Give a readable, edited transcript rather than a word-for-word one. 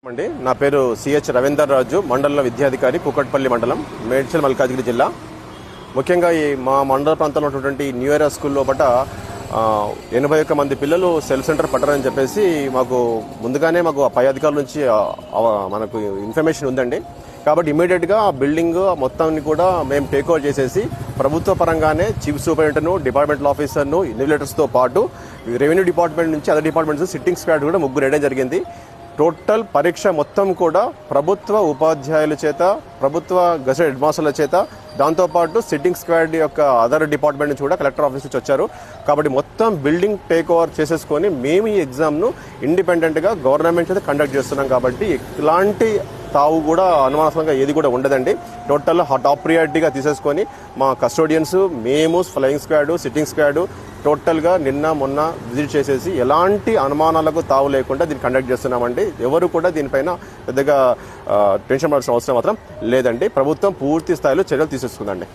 అండి నా పేరు సిహెచ్ రవీందర్ రాజు, మండల విద్యాధికారి, కూకట్పల్లి మండలం, మేడ్చల్, మల్కాజ్గిరి జిల్లా. ముఖ్యంగా ఈ మా మండల ప్రాంతంలో ఉన్నటువంటి న్యూ ఇయర్ స్కూల్ లోపల 81 మంది పిల్లలు సెల్ఫ్ సెంటర్ పట్టారని చెప్పేసి ముందుగానే పై అధికారుల నుంచి మనకు ఇన్ఫర్మేషన్ ఉందండి. కాబట్టి ఇమీడియట్గా ఆ బిల్డింగ్ మొత్తాన్ని కూడా మేము టేక్ ఓవర్ చేసేసి ప్రభుత్వ పరంగానే చీఫ్ సూపరింటెండెంట్, డిపార్ట్మెంటల్ ఆఫీసర్ను, ఇన్విజిలేటర్స్తో పాటు రెవెన్యూ డిపార్ట్మెంట్ నుంచి అదర్ డిపార్ట్మెంట్స్ సిట్టింగ్ స్క్వాడ్ కూడా 3 వేయడం జరిగింది. టోటల్ పరీక్ష మొత్తం కూడా ప్రభుత్వ ఉపాధ్యాయుల చేత, ప్రభుత్వ గజెట్ హెడ్ మాస్టర్ల చేత, దాంతోపాటు సిట్టింగ్ స్క్వాడ్ యొక్క అదర్ డిపార్ట్మెంట్ నుంచి కూడా కలెక్టర్ ఆఫీస్ నుంచి వచ్చారు. కాబట్టి మొత్తం బిల్డింగ్ టేక్ ఓవర్ చేసేసుకొని మేము ఈ ఎగ్జామ్ను ఇండిపెండెంట్గా గవర్నమెంట్ చేత కండక్ట్ చేస్తున్నాం. కాబట్టి ఇలాంటి తావు కూడా అనుమానాస్పదంగా ఏది కూడా ఉండదండి. టోటల్ టాప్ ప్రియారిటీగా తీసేసుకొని మా కస్టోడియన్స్, మేము, ఫ్లయింగ్ స్క్వాడ్, సిట్టింగ్ స్క్వాడ్ టోటల్గా మొన్న విజిట్ చేసేసి ఎలాంటి అనుమానాలకు తావు లేకుండా దీన్ని కండక్ట్ చేస్తున్నామండి. ఎవరు కూడా దీనిపైన పెద్దగా టెన్షన్ పడాల్సిన అవసరం మాత్రం లేదండి. ప్రభుత్వం పూర్తి స్థాయిలో చర్యలు తీసేసుకుందండి.